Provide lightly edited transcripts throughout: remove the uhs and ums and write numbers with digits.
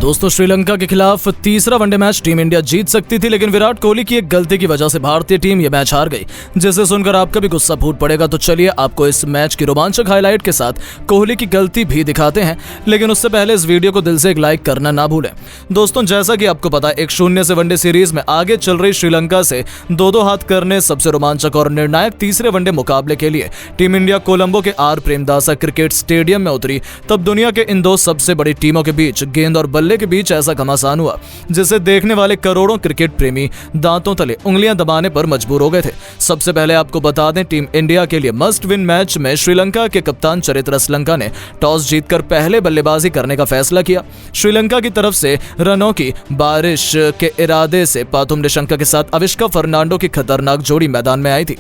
दोस्तों श्रीलंका के खिलाफ तीसरा वनडे मैच टीम इंडिया जीत सकती थी, लेकिन विराट कोहली की एक गलती की वजह से भारतीय टीम ये मैच हार गई, जिसे सुनकर आपका भी गुस्सा फूट पड़ेगा। तो चलिए आपको इस मैच की रोमांचक हाईलाइट के साथ कोहली की गलती भी दिखाते हैं, लेकिन उससे पहले इस वीडियो को दिल से एक लाइक करना ना भूलें। दोस्तों जैसा कि आपको पता है 1-0 से वनडे सीरीज में आगे चल रही श्रीलंका से 2-2 हाथ करने सबसे रोमांचक और निर्णायक तीसरे वनडे मुकाबले के लिए टीम इंडिया कोलंबो के आर प्रेमदासा क्रिकेट स्टेडियम में उतरी। तब दुनिया के इन दो सबसे बड़ी टीमों के बीच गेंद और बल्ले के बीच ऐसा घमासान हुआ जिसे देखने वाले करोड़ों क्रिकेट प्रेमी दांतों तले उंगलियां दबाने पर मजबूर हो गए थे। सबसे पहले आपको बता दें, टीम इंडिया के लिए मस्ट विन मैच में श्रीलंका के कप्तान चरित्र रसलंका ने टॉस जीतकर पहले बल्लेबाजी करने का फैसला किया। श्रीलंका की तरफ से रनों की बारिश के इरादे से पाथुम निशंका के साथ अविष्का फर्नांडो की खतरनाक जोड़ी मैदान में आई थी।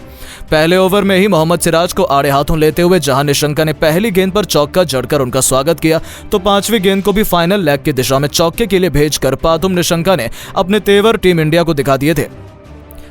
पहले ओवर में ही मोहम्मद सिराज को आड़े हाथों लेते हुए जहां निशंका ने पहली गेंद पर चौका जड़कर उनका स्वागत किया, तो पांचवी गेंद को भी फाइनल लेग की दिशा में चौके के लिए भेजकर पाथुम निशंका ने अपने तेवर टीम इंडिया को दिखा दिए थे।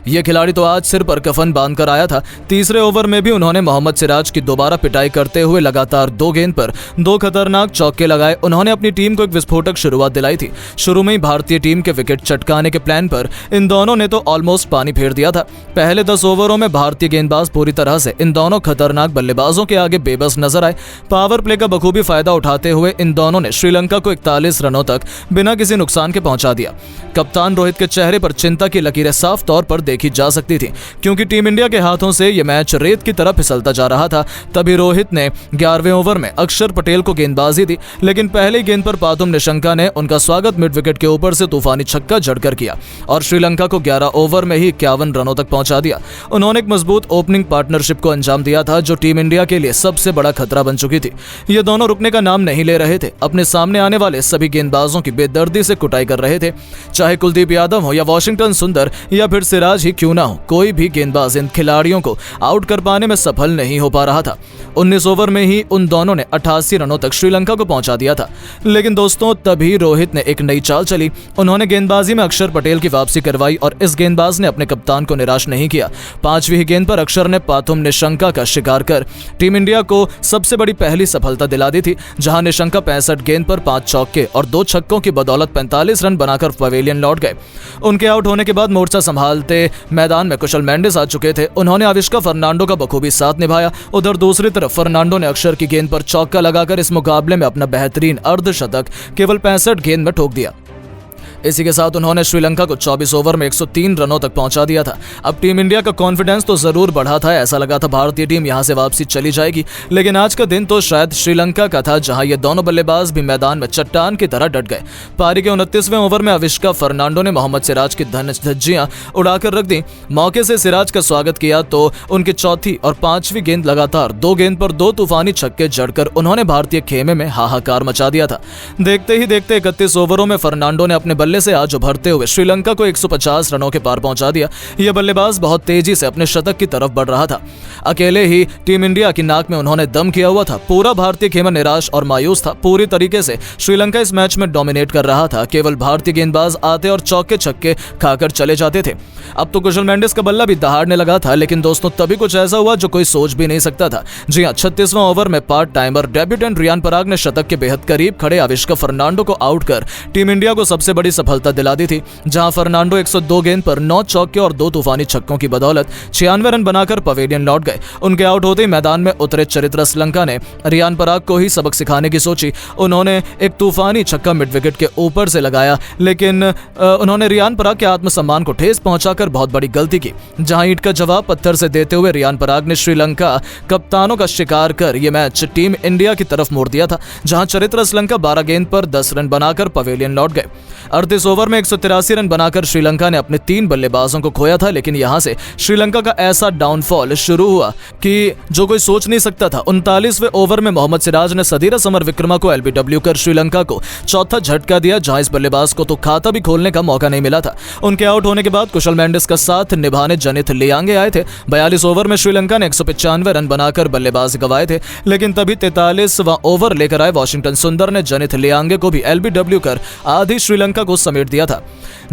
ये खिलाड़ी तो आज सिर पर कफन बांधकर आया था। तीसरे ओवर में भी उन्होंने मोहम्मद सिराज की दोबारा पिटाई करते हुए लगातार 2 गेंद पर 2 खतरनाक चौके लगाए। उन्होंने अपनी टीम को एक विस्फोटक शुरुआत दिलाई थी। शुरू में ही भारतीय टीम के विकेट चटकाने के प्लान पर इन दोनों ने तो ऑलमोस्ट पानी फेर दिया था। पहले 10 ओवरों में भारतीय गेंदबाज पूरी तरह से इन दोनों खतरनाक बल्लेबाजों के आगे बेबस नजर आए। पावर प्ले का बखूबी फायदा उठाते हुए इन दोनों ने श्रीलंका को 41 रनों तक बिना किसी नुकसान के पहुंचा दिया। कप्तान रोहित के चेहरे पर चिंता की लकीरें साफ तौर पर देखी जा सकती थी, क्योंकि टीम इंडिया के हाथों से यह मैच रेत की तरह फिसलता जा रहा था। तभी रोहित ने 11वें ओवर में अक्षर पटेल को गेंदबाजी दी, लेकिन पहली गेंद पर पाथुम निशंका ने उनका स्वागत मिड विकेट के ऊपर से तूफानी छक्का जड़कर किया और श्रीलंका को 11 ओवर में ही 51 रनों तक पहुंचा दिया। उन्होंने एक मजबूत ओपनिंग पार्टनरशिप को अंजाम दिया था, जो टीम इंडिया के लिए सबसे बड़ा खतरा बन चुकी थी। ये दोनों रुकने का नाम नहीं ले रहे थे। अपने सामने आने वाले सभी गेंदबाजों की बेदर्दी से कुटाई कर रहे थे, चाहे कुलदीप यादव हो या वॉशिंगटन सुंदर या फिर सिराज ही क्यों ना हो। कोई भी गेंदबाज इन खिलाड़ियों को आउट कर पाने में सफल नहीं हो पा रहा था। 19 ओवर में ही उन दोनों ने 88 रनों तक श्रीलंका को पहुंचा दिया था। लेकिन दोस्तों तभी रोहित ने एक नई चाल चली। उन्होंने गेंदबाजी में अक्षर पटेल की वापसी करवाई और इस गेंदबाज ने अपने कप्तान को निराश नहीं किया। 5वीं गेंद पर अक्षर ने पाथुम निशंका का शिकार कर टीम इंडिया को सबसे बड़ी पहली सफलता दिला दी थी, जहां निशंका 65 गेंद पर 5 चौके और 2 छक्कों की बदौलत 45 रन बनाकर पवेलियन लौट गए। उनके आउट होने के बाद मोर्चा संभालते मैदान में कुशल मेंडिस आ चुके थे। उन्होंने अविष्का फर्नांडो का बखूबी साथ निभाया। उधर दूसरी तरफ फर्नांडो ने अक्षर की गेंद पर चौका लगाकर इस मुकाबले में अपना बेहतरीन अर्धशतक केवल 65 गेंद में ठोक दिया। इसी के साथ उन्होंने श्रीलंका को 24 ओवर में 103 रनों तक पहुंचा दिया था। अब टीम इंडिया का कॉन्फिडेंस तो जरूर बढ़ा था। ऐसा लगा था भारतीय टीम यहां से वापसी चली जाएगी, लेकिन आज का दिन तो शायद श्रीलंका का था, जहां ये दोनों बल्लेबाज भी मैदान में चट्टान की तरह डट गए। पारी के 29वें ओवर में अविष्का फर्नांडो ने मोहम्मद सिराज की धज्जियां उड़ाकर रख दी। मौके से सिराज का स्वागत किया तो उनकी चौथी और 5वीं गेंद लगातार 2 गेंद पर 2 तूफानी छक्के जड़कर उन्होंने भारतीय खेमे में हाहाकार मचा दिया था। देखते ही देखते 31 ओवरों में फर्नांडो ने अपने बल्ले से आज उभरते हुए श्रीलंका को 150 रनों के पार पहुंचा दिया। यह बल्लेबाज बहुत तेजी से अपने शतक की तरफ बढ़ रहा था। अकेले ही टीम इंडिया की नाक में उन्होंने दम किया हुआ था। पूरा भारतीय खेमा निराश और मायूस था। पूरी तरीके से श्रीलंका इस मैच में डोमिनेट कर रहा था। केवल भारतीय गेंदबाज आते और चौके छक्के खाकर चले जाते थे। अब तो कुशल मेंडिस का बल्ला भी दहाड़ने लगा था, लेकिन दोस्तों तभी कुछ ऐसा हुआ जो कोई सोच भी नहीं सकता था। जी हां, 36वां ओवर में part timer debutant Riyan Parag ने शतक के बेहद करीब खड़े अविष्का फर्नांडो को आउट कर टीम इंडिया को सबसे बड़ी सफलता दिला दी थी, जहां फर्नांडो 102 गेंद पर 9 चौके और 2 तूफानी छक्कों की बदौलत 96 रन बनाकर पवेलियन लौट गए। उनके आउट होते ही मैदान में उतरे चरित्र रसलंका ने रियान पराग को ही सबक सिखाने की सोची। उन्होंने एक तूफानी छक्का मिड विकेट के ऊपर से लगाया, लेकिन उन्होंने रियान पराग के आत्मसम्मान को ठेस पहुंचाकर बहुत बड़ी गलती की। जहां ईंट का जवाब पत्थर से देते हुए रियान पराग ने श्रीलंका कप्तानों का शिकार कर यह मैच टीम इंडिया की तरफ मोड़ दिया था, जहां चरित्र रसलंका 12 गेंद पर 10 रन बनाकर पवेलियन लौट गए। 38 ओवर में 183 रन बनाकर श्रीलंका ने अपने 3 बल्लेबाजों को खोया था, लेकिन यहां से श्रीलंका का ऐसा डाउनफॉल शुरू हुआ कि जो कोई सोच नहीं सकता था। 39वें ओवर में मोहम्मद सिराज ने सदीरा समर विक्रमा को एलबीडब्ल्यू कर श्रीलंका को चौथा झटका दिया, जहां इस बल्लेबाज को तो खाता भी खोलने का मौका नहीं मिला था। उनके आउट होने के बाद कुशल मेंडिस का साथ निभाने जनित लियांगे आए थे। 42 ओवर में श्रीलंका ने 195 रन बनाकर बल्लेबाज गंवाए थे, लेकिन तभी 43वां ओवर लेकर आए वॉशिंगटन सुंदर ने जनित लियांगे को भी एलबीडब्ल्यू कर आधी श्रीलंका को समेट दिया था।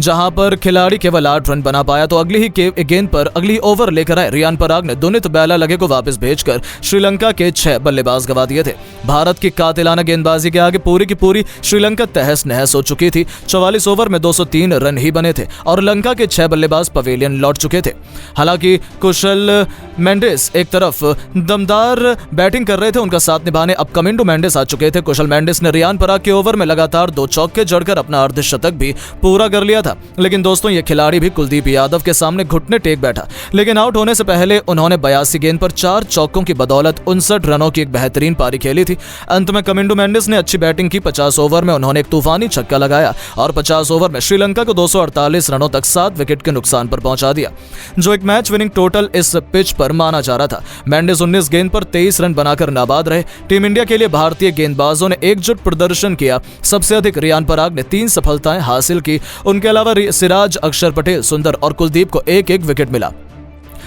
जहां पर खिलाड़ी केवल 8 रन बना पाया, तो अगली ही गेंद पर अगली ओवर लेकर आए रियान पराग ने दुनित बैला लगे को वापस भेजकर श्रीलंका के 6 बल्लेबाज गंवा दिए थे। भारत की कातिलाना गेंदबाजी के आगे पूरी की पूरी श्रीलंका तहस नहस हो चुकी थी। 44 ओवर में 203 रन ही बने थे और लंका के 6 बल्लेबाज पवेलियन लौट चुके थे। हालांकि कुशल मेंडिस एक तरफ दमदार बैटिंग कर रहे थे, उनका साथ निभाने अब कमिंडो मेंडिस आ चुके थे। कुशल मेंडिस ने रियान पराग के ओवर में लगातार 2 चौके जड़कर अपना अर्धशतक भी पूरा कर लिया था। लेकिन दोस्तों ये खिलाड़ी भी कुलदीप यादव के सामने घुटने टेक बैठा, लेकिन आउट होने से पहले उन्होंने 82 गेंद पर 4 चौकों की बदौलत 59 रनों की एक बेहतरीन पारी खेली थी। अंत में कमिंडो मेंडिस ने अच्छी बैटिंग की। 50 ओवर में उन्होंने एक तूफानी छक्का लगाया और 50 ओवर में श्रीलंका को 248 रनों तक 7 विकेट के नुकसान पर पहुंचा दिया, जो एक मैच विनिंग टोटल इस पिच पर माना जा रहा था। मेंडिस 19 गेंद पर 23 रन बनाकर नाबाद रहे। टीम इंडिया के लिए भारतीय गेंदबाजों ने एकजुट प्रदर्शन किया। सबसे अधिक रियान पराग ने 3 सफलताएं हासिल की। उनके अलावा सिराज, अक्षर पटेल, सुंदर और कुलदीप को एक एक विकेट मिला।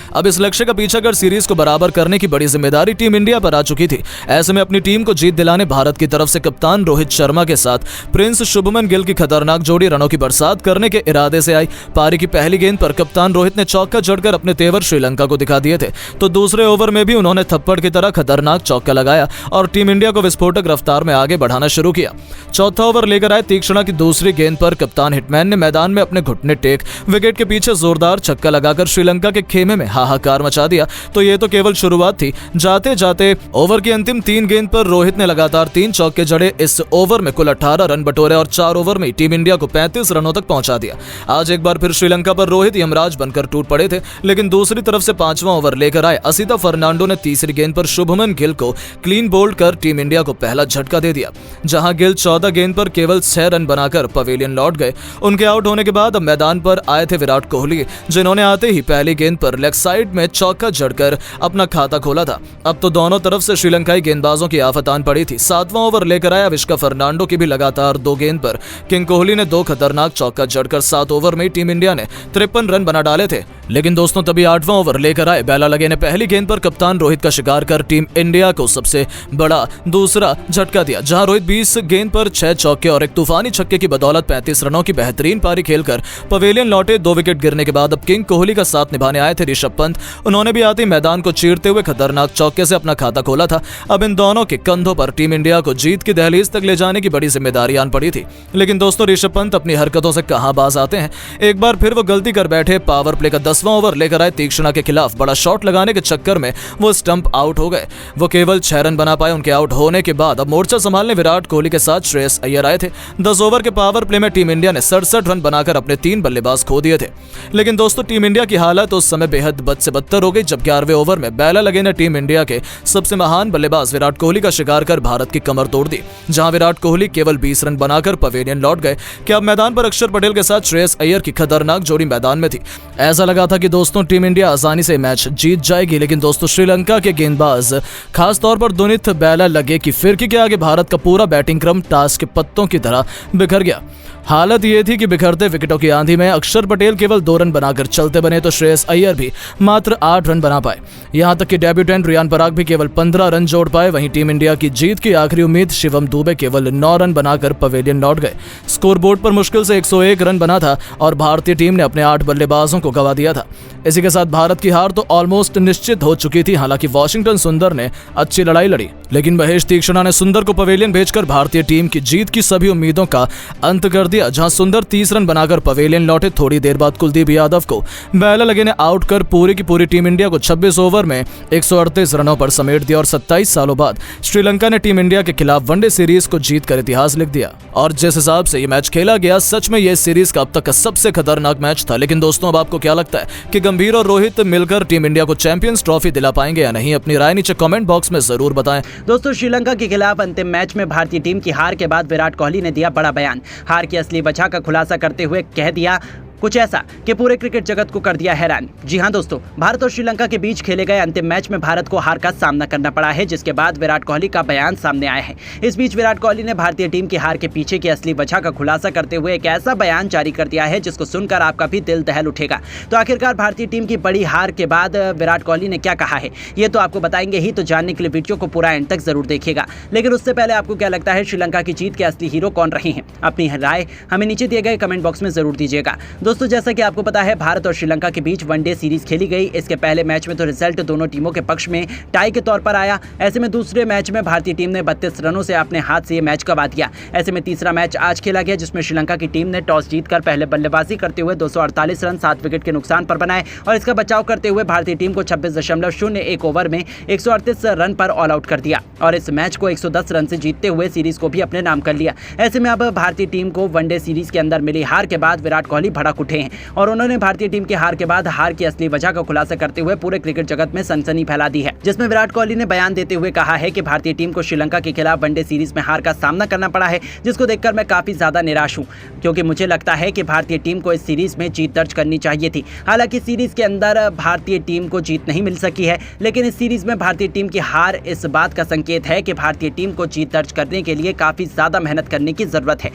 अब इस लक्ष्य का पीछा कर सीरीज को बराबर करने की बड़ी जिम्मेदारी टीम इंडिया पर आ चुकी थी। ऐसे में अपनी टीम को जीत दिलाने भारत की तरफ से कप्तान रोहित शर्मा के साथ प्रिंस शुभमन गिल की खतरनाक जोड़ी रनों की बरसात करने के इरादे से आई। पारी की पहली गेंद पर कप्तान रोहित ने चौका जड़कर अपने तेवर श्रीलंका को दिखा दिए थे, तो दूसरे ओवर में भी उन्होंने थप्पड़ की तरह खतरनाक चौका लगाया और टीम इंडिया को विस्फोटक रफ्तार में आगे बढ़ाना शुरू किया। चौथा ओवर लेकर आए तीक्ष्णा की दूसरी गेंद पर कप्तान हिटमैन ने मैदान में अपने घुटने टेक विकेट के पीछे जोरदार छक्का लगाकर श्रीलंका के खेमे में हाहाकार मचा दिया। तो ये तो केवल शुरुआत थी। जाते जाते ओवर की अंतिम 3 गेंद पर रोहित ने लगातार 3 चौके जड़े। इस ओवर में कुल 18 रन बटोरे और 4 ओवर में टीम इंडिया को 35 रनों तक पहुंचा दिया। आज एक बार फिर श्रीलंका पर रोहित यमराज बनकर टूट पड़े थे, लेकिन दूसरी तरफ से 5वां ओवर लेकर आए असिता फर्नांडो ने तीसरी गेंद पर शुभमन गिल को क्लीन बोल्ड कर टीम इंडिया को पहला झटका दे दिया। जहां गिल 14 गेंद पर केवल 6 रन बनाकर पवेलियन लौट गए। उनके आउट होने के बाद अब मैदान पर आए थे विराट कोहली, जिन्होंने आते ही पहली गेंद पर लेग साइड में चौका जड़कर अपना खाता खोला था। अब तो दोनों तरफ से श्रीलंकाई गेंदबाजों की आफत आन पड़ी थी। 7वां ओवर लेकर आया विश्का फर्नांडो की भी लगातार 2 गेंद पर किंग कोहली ने 2 खतरनाक चौका जड़कर 7 ओवर में टीम इंडिया ने 53 रन बना डाले थे। लेकिन दोस्तों तभी 8वां ओवर लेकर आए बेला लगे ने पहली गेंद पर कप्तान रोहित का शिकार कर टीम इंडिया को सबसे बड़ा दूसरा झटका दिया, जहां रोहित 20 गेंद पर 6 चौके और एक तूफानी छक्के की बदौलत 35 रनों की बेहतरीन पारी खेलकर पवेलियन लौटे। 2 विकेट गिरने के बाद अब किंग कोहली का साथ निभाने आए थे ऋषभ पंत। उन्होंने भी आते मैदान को चीरते हुए खतरनाक चौके से अपना खाता खोला था। अब इन दोनों के कंधों पर टीम इंडिया को जीत की दहलीज तक ले जाने की बड़ी जिम्मेदारी आन पड़ी थी। लेकिन दोस्तों ऋषभ पंत अपनी हरकतों से कहां बाज आते हैं। एक बार फिर वो गलती कर बैठे। पावर प्ले का 10वां ओवर लेकर आए तीक्ष्णा के खिलाफ बड़ा शॉट लगाने के चक्कर में वो स्टंप आउट हो गए। वो केवल 6 रन बना पाए। उनके आउट होने के बाद अब मोर्चा संभालने विराट कोहली के साथ श्रेयस अय्यर आए थे। 10 ओवर के पावर प्ले में टीम इंडिया ने 67 रन बनाकर अपने 3 बल्लेबाज खो दिए थे। लेकिन दोस्तों टीम इंडिया की हालत उस समय बेहद बद से बदतर हो गई जब 11वें ओवर में बेला लगे ने टीम इंडिया के सबसे महान बल्लेबाज विराट कोहली का शिकार कर भारत की कमर तोड़ दी। जहां विराट कोहली केवल 20 रन बनाकर पवेलियन लौट गए कि अब मैदान पर अक्षर पटेल के साथ श्रेयस अय्यर की खतरनाक जोड़ी मैदान में थी। ऐसा लगा था कि दोस्तों टीम इंडिया आसानी से मैच जीत जाएगी, लेकिन दोस्तों श्रीलंका के गेंदबाज खासतौर पर दुनित बेला लगे की फिरकी के आगे भारत का पूरा बैटिंग क्रम टास के पत्तों की तरह बिखर गया। हालत ये थी कि बिखरते विकेटों की आंधी में अक्षर पटेल केवल 2 रन बनाकर चलते बने, तो श्रेयस अय्यर भी मात्र 8 रन बना पाए। यहां तक कि डेब्यूटेंट रियान पराग भी केवल 15 रन जोड़ पाए। वहीं टीम इंडिया की जीत की आखिरी उम्मीद शिवम दुबे केवल 9 रन बनाकर पवेलियन लौट गए। स्कोरबोर्ड पर मुश्किल से 101 रन बना था और भारतीय टीम ने अपने 8 बल्लेबाजों को गंवा दिया था। इसी के साथ भारत की हार तो ऑलमोस्ट निश्चित हो चुकी थी। हालांकि वॉशिंगटन सुंदर ने अच्छी लड़ाई लड़ी, लेकिन महेश तीक्ष्णा ने सुंदर को पवेलियन भेजकर भारतीय टीम की जीत की सभी उम्मीदों का अंत कर दिया। जहां सुंदर 30 रन बनाकर पवेलियन लौटे। थोड़ी देर बाद कुलदीप यादव को बेला लगे ने आउट कर पूरी की पूरी टीम इंडिया को 26 ओवर में 138 रनों पर समेट दिया और 27 सालों बाद श्रीलंका ने टीम इंडिया के खिलाफ वनडे सीरीज को जीतकर इतिहास लिख दिया। और जिस हिसाब से ये मैच खेला गया, सच में ये सीरीज का अब तक का सबसे खतरनाक मैच था। लेकिन दोस्तों अब आपको क्या लगता है कि गंभीर और रोहित मिलकर टीम इंडिया को चैंपियंस ट्रॉफी दिला पाएंगे या नहीं? अपनी राय नीचे कमेंट बॉक्स में जरूर बताएं। दोस्तों श्रीलंका के खिलाफ अंतिम मैच में भारतीय टीम की हार के बाद विराट कोहली ने दिया बड़ा बयान। हार की असली वजह का खुलासा करते हुए कह दिया कुछ ऐसा कि पूरे क्रिकेट जगत को कर दिया हैरान। जी हां दोस्तों, भारत और श्रीलंका के बीच खेले गए अंतिम मैच में भारत को हार का सामना करना पड़ा है, जिसके बाद विराट कोहली का बयान सामने आया है। इस बीच विराट कोहली ने भारतीय टीम की हार के पीछे की असली वजह का खुलासा करते हुए एक ऐसा बयान जारी कर दिया है जिसको सुनकर आपका भी दिल दहल उठेगा। तो आखिरकार भारतीय टीम की बड़ी हार के बाद विराट कोहली ने क्या कहा है, ये तो आपको बताएंगे ही, तो जानने के लिए वीडियो को पूरा एंड तक जरूर देखिएगा। लेकिन उससे पहले आपको क्या लगता है श्रीलंका की जीत के असली हीरो कौन रहे हैं? अपनी राय हमें नीचे दिए गए कमेंट बॉक्स में जरूर दीजिएगा। दोस्तों जैसा कि आपको पता है भारत और श्रीलंका के बीच वनडे सीरीज खेली गई। इसके पहले मैच में तो रिजल्ट दोनों टीमों के पक्ष में टाई के तौर पर आया। ऐसे में दूसरे मैच में भारतीय टीम ने 32 रनों से अपने हाथ से ये मैच गंवा दिया। ऐसे में तीसरा मैच आज खेला गया जिसमें श्रीलंका की टीम ने टॉस जीतकर पहले बल्लेबाजी करते हुए 248 रन 7 विकेट के नुकसान पर बनाए और इसका बचाव करते हुए भारतीय टीम को 26.01 ओवर में 138 रन पर ऑल आउट कर दिया और इस मैच को 110 रन से जीतते हुए सीरीज को भी अपने नाम कर लिया। ऐसे में अब भारतीय टीम को वनडे सीरीज के अंदर मिली हार के बाद विराट कोहली भड़क उठे हैं और उन्होंने भारतीय टीम की हार के बाद हार की असली वजह का खुलासा करते हुए पूरे क्रिकेट जगत में सनसनी फैला दी है, जिसमें विराट कोहली ने बयान देते हुए कहा है कि भारतीय टीम को श्रीलंका के खिलाफ वनडे सीरीज में हार का सामना करना पड़ा है, जिसको देखकर मैं काफी ज्यादा निराश हूं क्योंकि मुझे लगता है कि भारतीय टीम को इस सीरीज में जीत दर्ज करनी चाहिए थी। हालांकि सीरीज के अंदर भारतीय टीम को जीत नहीं मिल सकी है, लेकिन इस सीरीज में भारतीय टीम की हार इस बात का संकेत है कि भारतीय टीम को जीत दर्ज करने के लिए काफी ज्यादा मेहनत करने की जरूरत है।